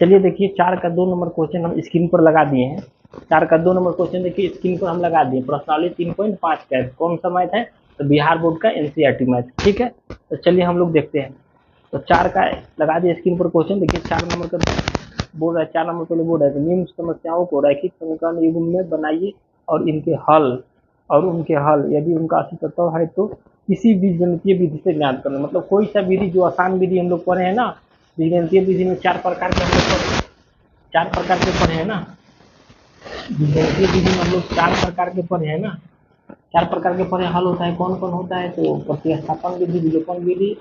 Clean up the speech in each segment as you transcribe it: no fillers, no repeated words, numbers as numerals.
चलिए देखिए 4 का 2 नंबर क्वेश्चन हम स्क्रीन पर लगा दिए हैं। 4 का 2 नंबर क्वेश्चन देखिए स्क्रीन पर हम लगा दिए। प्रश्नावली 3.5 का है। कौन सा मैथ है? तो बिहार बोर्ड का एनसीईआरटी मैथ। ठीक है, तो चलिए हम लोग देखते हैं। तो 4 का लगा दिए स्क्रीन पर क्वेश्चन। देखिए 4 नंबर का बोर्ड है, 4 नंबर पहले बोर्ड है। तो निम्न समस्याओं को रैखिक समीकरण युग्म में बनाइए और उनके हल यदि उनका अस्तित्व है तो किसी बीजगणितीय विधि से ज्ञात करना। मतलब कोई सा विधि, जो आसान विधि हम लोग पढ़े हैं ना, बीजगणितीय विधि में 4 प्रकार के हम लोग 4 प्रकार के पढ़े हैं ना, बीजगणितीय विधि में हम लोग 4 प्रकार के पढ़े हैं ना, 4 प्रकार के पढ़े। हल होता है, कौन कौन होता है? तो प्रतिस्थापन विधि, विलोपन विधि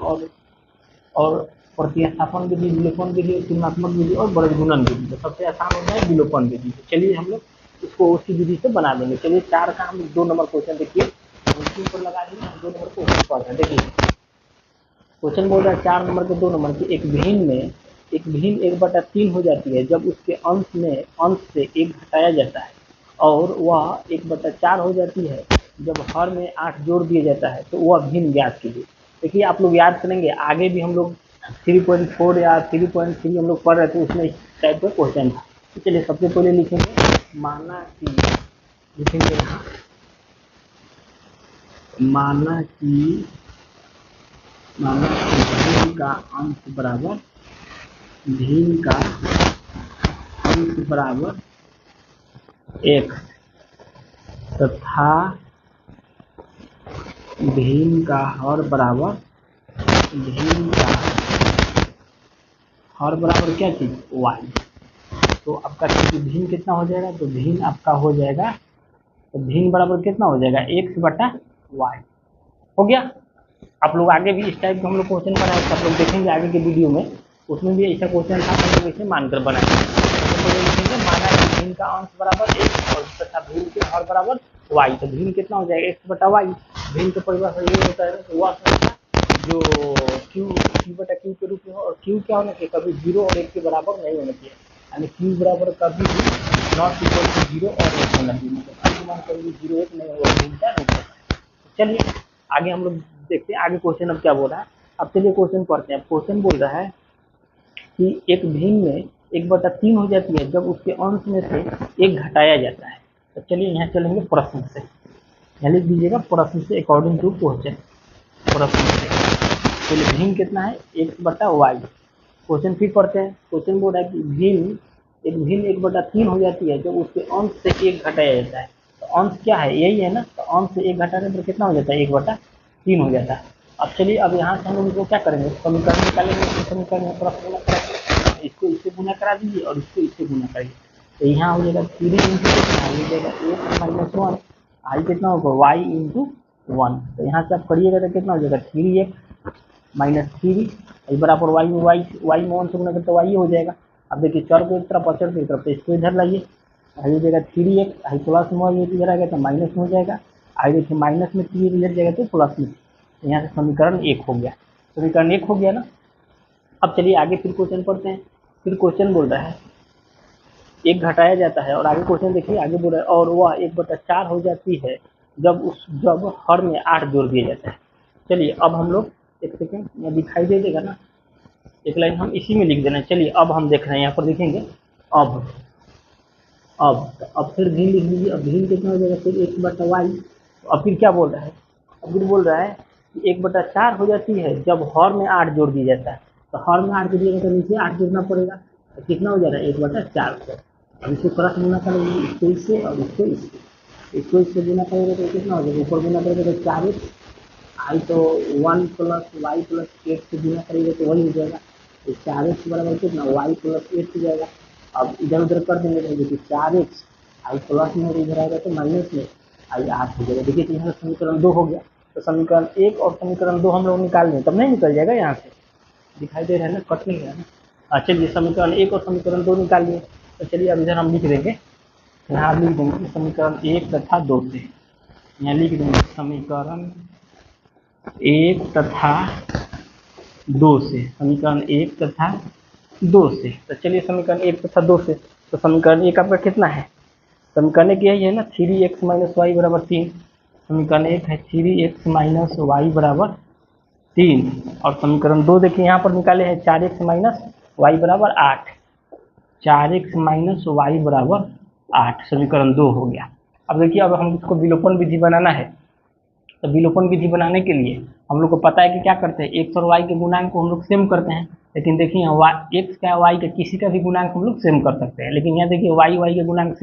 और प्रतिस्थापन विधि, विलोपन विधि, तुलनात्मक विधि और बड़े-गुणन विधि। तो सबसे आसान होता है विलोपन विधि। तो चलिए हम लोग इसको उसी विधि से बना देंगे। चलिए 4 का हम 2 नंबर क्वेश्चन देखिए स्क्रीन पर लगा देंगे। हम 2 नंबर क्वेश्चन पढ़ रहे हैं। देखिए क्वेश्चन बोल रहा है 4 नंबर के 2 नंबर की एक भिन्न 1/3 हो जाती है जब उसके अंश से 1 घटाया जाता है, और वह 1/4 हो जाती है जब हर में 8 जोड़ दिया जाता है, तो वह भिन्न ज्ञात कीजिए। देखिए आप लोग याद करेंगे, आगे भी हम लोग 3.4 या 3.3 हम लोग पढ़ रहे थे, उसमें इस टाइप का क्वेश्चन था। तो चलिए सबसे पहले लिखेंगे, माना कि भिन्न का अंश बराबर x तथा भिन्न का हर बराबर क्या चीज? y। तो आपका भिन्न कितना हो जाएगा? तो भिन्न आपका हो जाएगा, तो भिन्न बराबर कितना हो जाएगा? x/y हो गया। आप लोग आगे भी इस टाइप का हम लोग क्वेश्चन बनाए, आप लोग देखेंगे आगे के वीडियो में, उसमें भी ऐसा क्वेश्चन था, हम लोग इसे मानकर बनाएंगे। तो लिखेंगे माना कि भिन्न का अंश बराबर x और तथा भिन्न के हर बराबर y। तो भिन्न कितना हो जाएगा? x/y। भिन्न के परिभाषा ये होता है तो वह संख्या जो q/q के रूप में हो, और q क्या होना चाहिए? कभी 0 और 1 के बराबर नहीं होना चाहिए, यानी q बराबर कभी भी नॉट इक्वल टू 0 और 1 होना चाहिए। मतलब अनुमान कभी 0 1 नहीं होगा, भिन्न का नहीं होगा। चलिए आगे हम लोग देखते हैं आगे क्वेश्चन अब क्या बोल रहा है। अब चलिए क्वेश्चन पढ़ते हैं। क्वेश्चन बोल रहा है कि एक भिन्न में 1/3 हो जाती है जब उसके अंश में से 1 घटाया जाता है। तो चलिए यहाँ चलेंगे प्रश्न से, यहाँ लिख दीजिएगा प्रश्न से, अकॉर्डिंग टू क्वेश्चन। प्रश्न से चलिए भिन्न कितना है? x/y। क्वेश्चन फिर पढ़ते हैं। क्वेश्चन बोल रहा है कि भिन्न 1/3 हो जाती है जब उसके अंश से 1 घटाया जाता है। तो अंश क्या है? यही है ना, तो अंश से 1 घटाने पर कितना हो जाता है? 1/3 हो जाता है। अब चलिए अब यहाँ से हम लोग इसको क्या करेंगे? समीकरण निकालेंगे। समीकरण में प्रश्न गुना कराएंगे, इसको इससे गुना करा दीजिए और इसको इससे गुना करिए। तो यहाँ हो जाएगा 3 इंटू कितना हो जाएगा? 8 - 1 आई कितना होगा? y into 1। तो यहाँ से आप करिएगा तो कितना हो जाएगा? 3x - 3 बराबर y में 1 से गुना करते y हो जाएगा। अब देखिए चर को एक तरफ और चर को एक तरफ, तो इसको इधर लाइए, आई हो जाएगा 3x, आई प्लस में y इधर आ गया तो माइनस में हो जाएगा। आई देखिए माइनस में 3 इधर जाएगा तो प्लस में। यहाँ से समीकरण 1 हो गया। समीकरण 1 हो गया ना। अब चलिए आगे फिर क्वेश्चन पढ़ते हैं। फिर क्वेश्चन बोल रहा है 1 घटाया जाता है, और आगे क्वेश्चन देखिए आगे बोल रहा है और वह 1/4 हो जाती है जब हर में 8 जोड़ दिया जाता है। चलिए अब हम लोग एक सेकेंड, यहाँ दिखाई दे देगा ना, एक लाइन हम इसी में लिख देना। चलिए अब हम देख रहे हैं, यहाँ पर लिखेंगे अब फिर भिन्न लिख लीजिए। अब भिन्न कितना हो जाएगा? फिर x/y। अब फिर क्या बोल रहा है? अब फिर बोल रहा है कि 1/4 हो जाती है जब हर में 8 जोड़ दिया जाता है। तो हर में 8 जोड़िएगा तो नीचे 8 जोड़ना पड़ेगा, तो कितना हो जा रहा है? 1/4 को। अब इसको क्रॉस गुना करेंगे, इसको इससे और इसको इससे गुना करेंगे तो कितना हो जाएगा? ऊपर गुना करेंगे तो 4x, आई तो 1 + y + 8 से गुना करेंगे तो वही हो जाएगा। तो 4x बराबर कितना? y + 8 हो जाएगा। अब इधर उधर कर देंगे तो देखिए 4x, आई प्लस में इधर आएगा तो माइनस में आई 8 हो जाएगा। देखिए तो यहाँ समीकरण 2 हो गया। तो समीकरण 1 और समीकरण 2 हम लोग निकाल लें, तब नहीं निकल जाएगा? यहाँ से दिखाई दे रहा है ना, कट नहीं है ना। चलिए समीकरण 1 और समीकरण 2 निकाल लिए। तो चलिए अब इधर हम लिख देंगे, यहाँ लिख देंगे समीकरण 1 तथा 2 से। यहाँ लिख देंगे समीकरण 1 तथा 2 से, समीकरण 1 तथा 2 से। तो चलिए समीकरण 1 तथा 2 से, तो समीकरण 1 आपका कितना है? समीकरण 1 यही है ना, 3x - y बराबर 3। समीकरण 1 है 3x - y बराबर 3, और समीकरण 2 देखिए यहाँ पर निकाले हैं 4x - y बराबर 8। 4x माइनस वाई बराबर 8, समीकरण 2 हो गया। अब देखिए, अब हम इसको विलोपन विधि बनाना है, तो विलोपन विधि बनाने के लिए हम लोग को पता है कि क्या करते हैं, एक्स और वाई के गुणांक को हम लोग सेम करते हैं। लेकिन देखिए यहाँ एक्स का वाई का किसी का भी गुणांक हम लोग सेम कर सकते हैं, लेकिन यहाँ देखिए वाई के गुणांक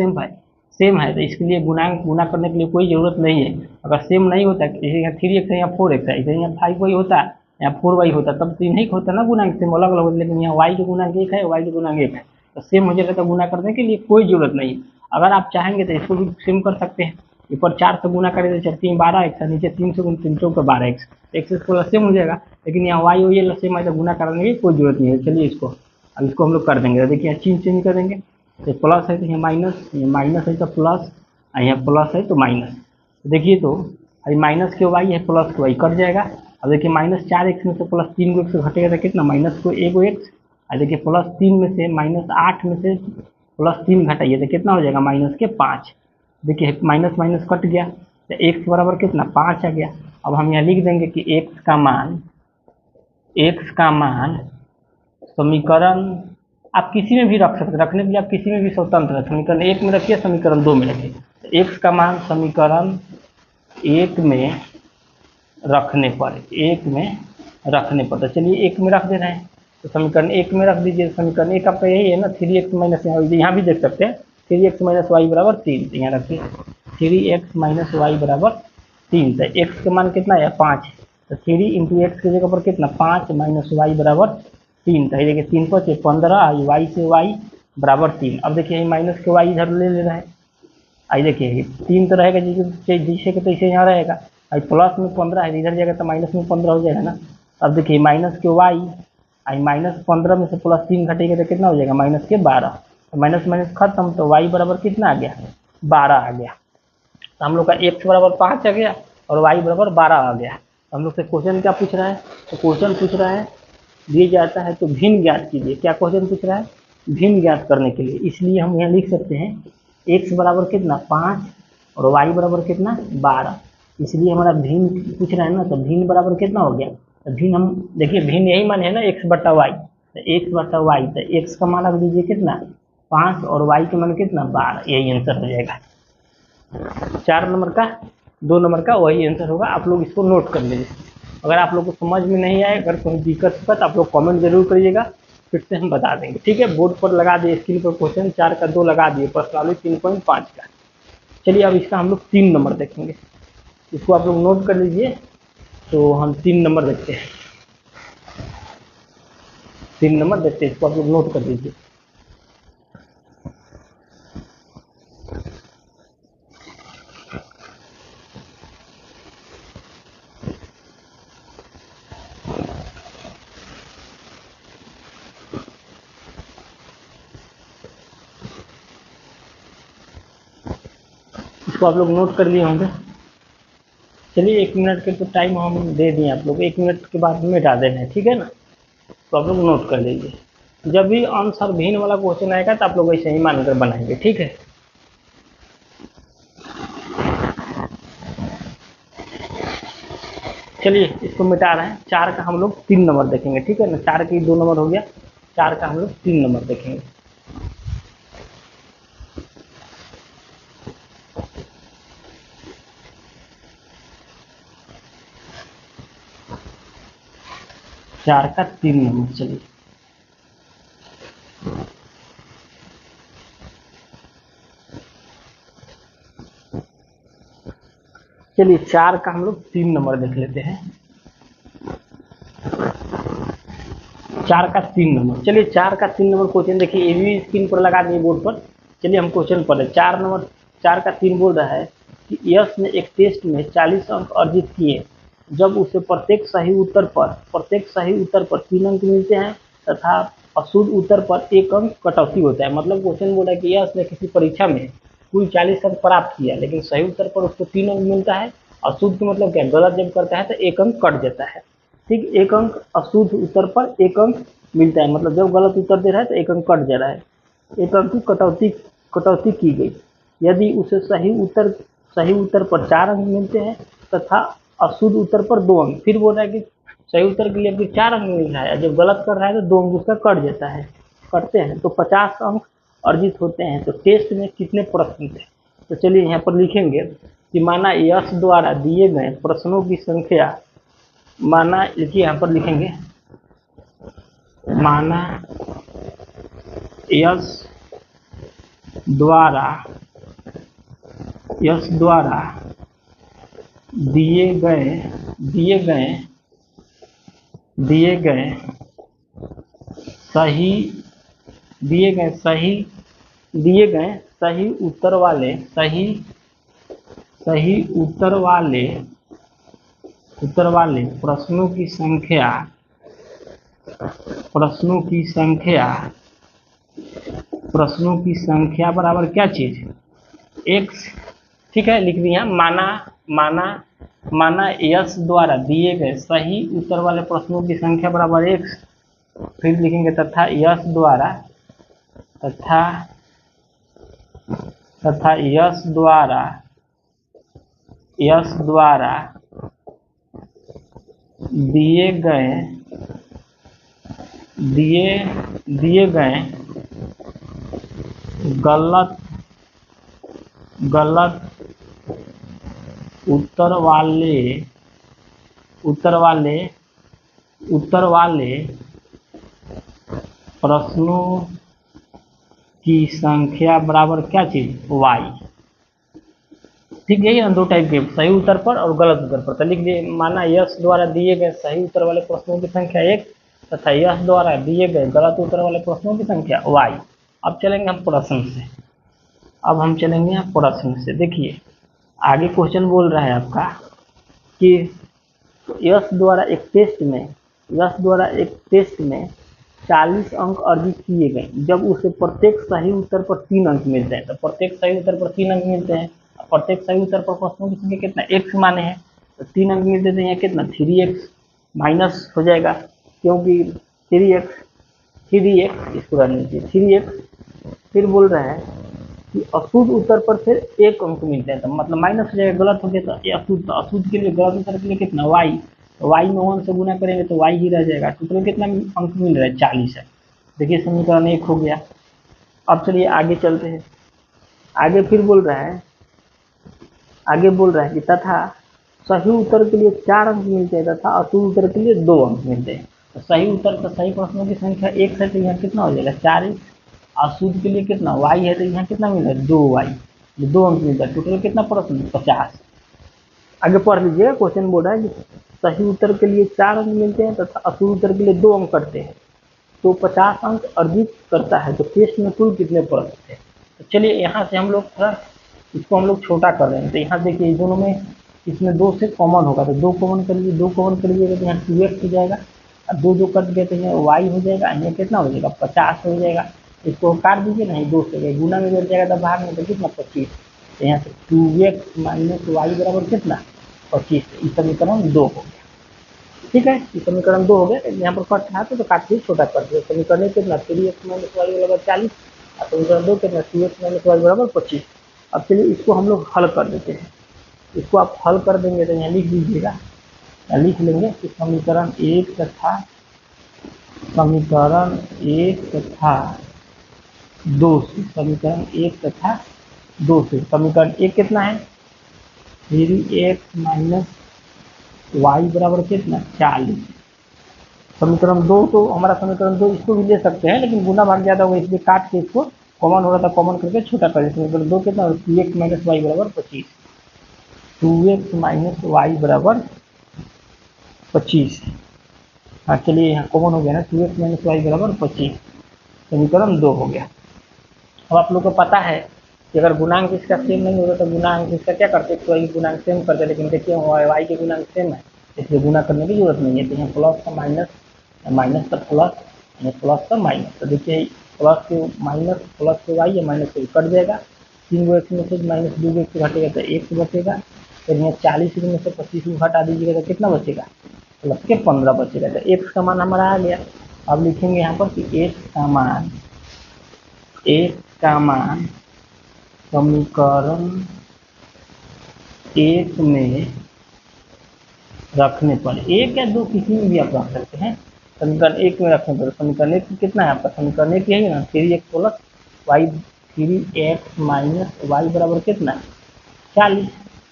सेम है, तो इसके लिए गुणांक गुना करने के लिए कोई जरूरत नहीं है। अगर सेम नहीं होता, जैसे यहाँ 3x है, यहाँ 4x है, इसे यहाँ 5y होता, यहाँ 4y होता, तब तो नहीं होता ना गुणांक सेम, अलग अलग होता। लेकिन यहाँ y के गुणांक 1 है, y के गुणांक 1 है, तो सेम हो जाएगा, तो गुना करने के लिए कोई जरूरत नहीं है। अगर आप चाहेंगे तो इसको भी सेम कर सकते हैं, ऊपर 4 से गुना करें तो 3 12x, नीचे 3 से 3 चौके 12x, एक्स स्क्वायर सेम हो जाएगा। लेकिन यहाँ वाई हो ये सेम है, तो गुना करने की कोई जरूरत नहीं है। चलिए अब इसको हम लोग कर देंगे। देखिए यहाँ चेंज करेंगे, तो प्लस है तो यहाँ माइनस, ये माइनस है तो प्लस, यहाँ प्लस है तो माइनस। देखिए तो अभी माइनस के वाई है, प्लस के वाई कट जाएगा। अब देखिए -4x में से प्लस 3 को x घटेगा तो कितना, माइनस को 1 x। और देखिए +3 में से -8 में से +3 घटाइए तो कितना हो जाएगा, -5। देखिए माइनस माइनस कट गया, तो x बराबर कितना, 5 आ गया। अब हम यहाँ लिख देंगे कि x का मान समीकरण आप किसी में भी रख सकते, रखने के लिए आप किसी में भी स्वतंत्र है। समीकरण 1 में रखिए, समीकरण 2 में रखिए। तो x का मान समीकरण 1 में रखने पर, तो चलिए 1 में रख दे रहे हैं, तो समीकरण 1 में रख दीजिए। समीकरण 1 आपका यही है ना, 3x माइनस, यहाँ भी देख सकते हैं 3x माइनस वाई बराबर 3, तो यहाँ रखिए 3x माइनस वाई बराबर 3। तो x का मान कितना है, 5, तो 3 इंटू एक्स की जगह पर कितना, 5 माइनस वाई बराबर 3। तो देखिए 3 5 15, वाई से वाई बराबर 3। अब देखिए माइनस के वाई इधर ले रहे हैं, आई देखिए 3 तो रहेगा, जिसे के तैसे यहाँ रहेगा, आई प्लस में 15 है, इधर जाएगा तो माइनस में 15 हो जाएगा ना। अब देखिए माइनस के वाई, आई -15 में से +3 घटेगा तो कितना हो जाएगा, -12। तो माइनस माइनस खत्म, तो वाई बराबर कितना आ गया, 12 आ गया। तो हम लोग का x बराबर 5 आ गया और y बराबर 12 आ गया। तो हम लोग से क्वेश्चन क्या पूछ रहा है, तो क्वेश्चन पूछ रहा है, दिए जाता है तो भिन्न ज्ञात कीजिए। क्या क्वेश्चन पूछ रहा है, भिन्न ज्ञात करने के लिए, इसलिए हम यहाँ लिख सकते हैं x बराबर कितना, 5 और y बराबर कितना, 12। इसलिए हमारा भिन्न पूछ रहा है ना, तो भिन्न बराबर कितना हो गया, तो भिन्न हम देखिए भिन्न यही मान है ना, x बटा वाई, तो x बटा वाई, तो x का मान रख दीजिए कितना, 5 और y का मान कितना, 12। यही आंसर हो जाएगा। 4 नंबर का 2 नंबर का वही आंसर होगा। आप लोग इसको नोट कर लीजिए। अगर आप लोग को समझ में नहीं आए, अगर कोई दिक्कत होगा तो आप लोग कमेंट जरूर करिएगा, फिर से हम बता देंगे। ठीक है, बोर्ड पर लगा दिए, स्क्रीन पर क्वेश्चन 4 का 2 लगा दिए, प्रश्नावली 3.5 का। चलिए अब इसका हम लोग 3 नंबर देखेंगे, इसको आप लोग नोट कर लीजिए। तो हम 3 नंबर देखते हैं, 3 नंबर देखते हैं, इसको आप लोग नोट कर लीजिए। इसको आप लोग नोट कर लिए होंगे। चलिए 1 मिनट के तो टाइम हम दे दिए, आप लोग 1 मिनट के बाद मिटा देना है, ठीक है ना। तो आप लोग नोट कर लीजिए। जब भी आंसर भिन्न वाला क्वेश्चन आएगा तो आप लोग ऐसे ही मानकर बनाएंगे, ठीक है। चलिए इसको मिटा रहे हैं। 4 का हम लोग 3 नंबर देखेंगे, ठीक है ना। 4 के 2 नंबर हो गया, 4 का हम लोग 3 नंबर देखेंगे। चार का 3 नंबर, चलिए चलिए 4 का हम लोग 3 नंबर देख लेते हैं। 4 का 3 नंबर, चलिए 4 का 3 नंबर क्वेश्चन देखिए, ये भी स्क्रीन पर लगा दिए बोर्ड पर। चलिए हम क्वेश्चन पढ़े। 4 नंबर 4 का 3 बोल रहा है कि यश ने एक टेस्ट में 40 अंक अर्जित किए, जब उसे प्रत्येक सही उत्तर पर 3 अंक मिलते हैं तथा अशुद्ध उत्तर पर 1 अंक कटौती होता है। मतलब क्वेश्चन बोल रहा है कि यश ने किसी परीक्षा में कुल 40 अंक प्राप्त किया, लेकिन सही उत्तर पर उसको 3 अंक मिलता है, अशुद्ध मतलब क्या, गलत जब करता है तो 1 अंक कट जाता है। ठीक, 1 अंक अशुद्ध उत्तर पर 1 अंक मिलता है, मतलब जब गलत उत्तर दे रहा है तो 1 अंक कट जा रहा है, 1 अंक की कटौती की गई। यदि उसे सही उत्तर पर 4 अंक मिलते हैं तथा अशुद्ध उत्तर पर 2 अंक। फिर बोल रहा है कि सही उत्तर के लिए फिर 4 अंक मिल रहा है, जब गलत कर रहा है तो 2 अंक उसका कट जाता है। करते हैं तो 50 अंक अर्जित होते हैं। तो टेस्ट में कितने प्रश्न थे? तो चलिए यहाँ पर लिखेंगे कि माना यश द्वारा दिए गए प्रश्नों की संख्या, माना लिखिए यहाँ पर लिखेंगे, माना यश द्वारा दिए गए सही उत्तर वाले प्रश्नों की संख्या बराबर क्या चीज? x। ठीक है, लिख दिया। माना यश द्वारा दिए गए सही उत्तर वाले प्रश्नों की संख्या बराबर x। फिर लिखेंगे तथा यश द्वारा दिए गए गलत उत्तर वाले प्रश्नों की संख्या बराबर क्या चीज? y। ठीक है, ये दो टाइप के, सही उत्तर पर और गलत उत्तर पर। तो लिख दिए, माना यश द्वारा दिए गए सही उत्तर वाले प्रश्नों की संख्या 1 तथा यश द्वारा दिए गए गलत उत्तर वाले प्रश्नों की संख्या y। अब चलेंगे हम प्रश्न से। देखिए आगे क्वेश्चन बोल रहा है आपका कि यश द्वारा एक टेस्ट में 40 अंक अर्जित किए गए जब उसे प्रत्येक सही उत्तर पर 3 अंक मिलते हैं। तो प्रत्येक सही उत्तर पर 3 अंक मिलते हैं, प्रत्येक सही उत्तर पर प्रश्नों की संख्या कितना? x माने हैं, तो 3 अंक मिलते हैं। यहाँ कितना? 3x माइनस हो जाएगा, क्योंकि 3x इसको रहने दीजिए 3x। फिर बोल रहा है कि अशुद्ध उत्तर पर फिर 1 अंक मिलते हैं, तो मतलब माइनस हो जाएगा, गलत हो गया। तो ये अशुद्ध के लिए, गलत उत्तर के लिए कितना? y। तो y में 1 से गुना करेंगे तो y ही रह जाएगा। टोटल कितना अंक मिल रहा है? 40 है। देखिए समीकरण 1 हो गया। अब चलिए आगे चलते हैं। आगे फिर बोल रहा है कि तथा सही उत्तर के लिए 4 अंक मिलते हैं तथा अशुद्ध उत्तर के लिए 2 अंक मिलते हैं। तो सही उत्तर तो सही प्रश्नों की संख्या 1 है, तो यहाँ कितना हो जाएगा? 4x। अशुद्ध के लिए कितना? y है, तो यहाँ कितना मिल रहा है? 2y, 2 अंक मिलता है। टोटल कितना प्रश्न? 50। आगे पढ़ लीजिए, क्वेश्चन बोल रहा है कि सही उत्तर के लिए 4 अंक मिलते हैं तथा अशुद्ध उत्तर के लिए 2 अंक करते हैं, तो 50 अंक अर्जित करता है। तो टेस्ट में कुल कितने प्रश्न थे? तो चलिए यहाँ से हम लोग थोड़ा इसको हम लोग छोटा कर रहे हैं। तो यहाँ देखिए दोनों में, इसमें 2 से कॉमन होगा, तो 2 कॉमन कर लीजिए, 2 कॉमन कर लीजिएगा तो यहाँ 2x हो जाएगा, और 2 कट गए तो यहाँ y हो जाएगा, यहाँ कितना हो जाएगा? 50 हो जाएगा। इसको काट दीजिए, नहीं 2 से गुना में बैठ जाएगा, तो भाग में तो कितना? 25। तो यहाँ से 2x माइनस y बराबर कितना? 25। इस समीकरण 2 हो गया। ठीक है, इस समीकरण 2 हो गया। यहाँ पर कट था तो काट के छोटा कर दिया। समीकरण कितना? 3x माइनस y बराबर 40, और समीकरण 2 कितना? 2x माइनस y बराबर 25। अब चलिए इसको हम लोग हल कर देते हैं। इसको आप हल कर देंगे तो यहाँ लिख दीजिएगा, लिख लेंगे कि समीकरण 1 तथा 2 से, समीकरण 1 तथा 2 से, समीकरण 1 कितना है? 3x माइनस y बराबर कितना? 40। समीकरण 2 तो हमारा समीकरण 2 इसको भी ले सकते हैं, लेकिन गुना भाग ज्यादा होगा, इसलिए काट के इसको कॉमन हो रहा था, कॉमन करके छोटा कर देते हैं। समीकरण 2 कितना? 2x माइनस y बराबर 25। 2x माइनस y बराबर 25। हाँ चलिए यहाँ कॉमन हो गया ना, 2x माइनस y बराबर 25। समीकरण 2 हो गया। अब आप लोग को पता है कि अगर गुणांक इसका सेम नहीं होता तो गुणांक इसका क्या करते? तो y गुणांक सेम करते, लेकिन देखिए y के गुणांक सेम है, इसलिए गुना करने की जरूरत नहीं है। तो यहाँ प्लस का माइनस, माइनस का प्लस, प्लस का माइनस। तो देखिए प्लस के माइनस, प्लस के y या माइनस से कट जाएगा। 3 x में से माइनस 2 x घटेगा तो 1 बचेगा। फिर यहाँ 40 में से 25 को घटा दीजिएगा तो कितना बचेगा? प्लस के 15 बचेगा। तो x का मान हमारा आ गया। अब लिखेंगे यहाँ पर कि x का मान समीकरण 1 में रखने पर, 1 या 2 किसी में भी आप रख सकते हैं, समीकरण एक में रखें तो समीकरण एक कितना है आपका, समीकरण एक यही है ना, 3x plus Y, 3x minus Y बराबर कितना है 40।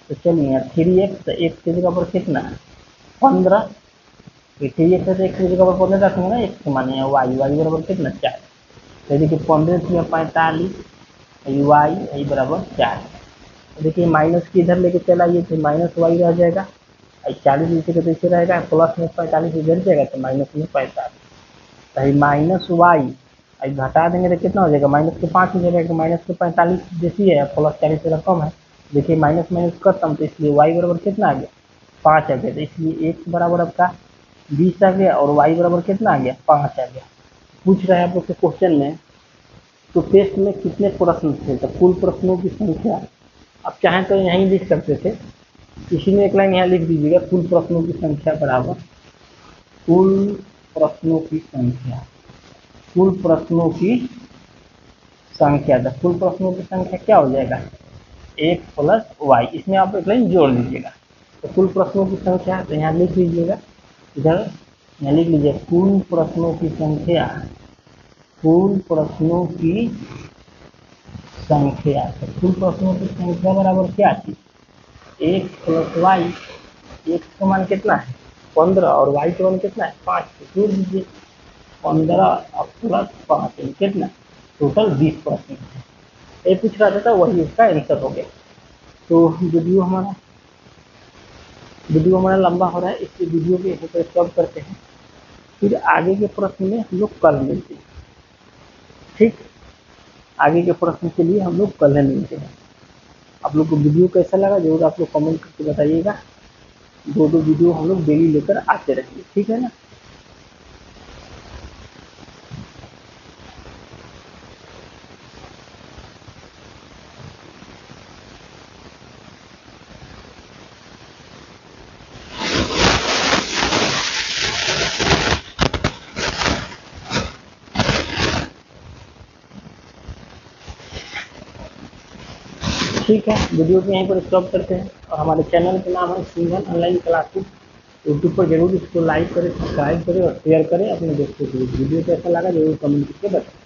तो चलिए यहाँ 3x एक की जगह पर कितना है 15, 3x है तो एक की जगह पर 15 रखेंगे ना, एक माने वाई, वाई बराबर कितना 4। तो देखिए 15 से 45, वाई बराबर 4। देखिए माइनस की इधर लेके चलाइए तो माइनस वाई रह जाएगा, 40 नीचे का तो इसे रहेगा, प्लस में 45 इधर जाएगा तो माइनस में 45, तो माइनस वाई घटा देंगे तो कितना हो जाएगा, माइनस के 5 हो जाएगा, माइनस के 45 जैसी है, प्लस 40 से कम है। देखिए माइनस माइनस खत्म, तो इसलिए वाई बराबर कितना आ गया 5 आ गया। तो इसलिए x बराबर आपका 20 आ गया और y बराबर कितना आ गया 5 आ गया। पूछ रहे हैं आप लोग के क्वेश्चन में, तो टेस्ट में कितने प्रश्न थे, तो कुल प्रश्नों की संख्या आप चाहें तो यहीं लिख सकते थे, इसी में एक लाइन यहाँ लिख दीजिएगा, कुल प्रश्नों की संख्या बराबर कुल प्रश्नों की संख्या, कुल प्रश्नों की संख्या। तो कुल प्रश्नों की संख्या क्या हो जाएगा एक प्लस वाई, इसमें आप एक लाइन जोड़ लीजिएगा। तो कुल प्रश्नों की संख्या तो यहाँ लिख लीजिएगा, इधर यहाँ लिख लीजिए कुल प्रश्नों की संख्या, कुल प्रश्नों की संख्या। तो कुल प्रश्नों की संख्या बराबर क्या थी एक प्लस वाई, एक्स का मान कितना है 15 और वाई का मान कितना है 5, तो जोड़ दीजिए 15 और प्लस 5 कितना टोटल 20 प्रश्न है। ये पूछ रहा था वही इसका आंसर हो गया। तो वीडियो हमारा लंबा हो रहा है, इसलिए वीडियो के यहीं पर स्टॉप करते हैं, फिर आगे के प्रश्न में हम लोग कल मिलते हैं। ठीक, आगे के प्रश्न के लिए हम लोग कल मिलते हैं। आप लोग को वीडियो कैसा लगा जरूर आप लोग कमेंट करके बताइएगा। दो वीडियो हम लोग डेली लेकर आते रहेंगे, ठीक है ना। ठीक है, वीडियो को यहीं पर स्टॉप करते हैं और हमारे चैनल का नाम है सिंघल ऑनलाइन क्लासेस। यूट्यूब पर जरूर इसको लाइक करें, सब्सक्राइब करें और शेयर करें अपने दोस्तों के लिए। वीडियो कैसा लगा जरूर कमेंट करके बताएं।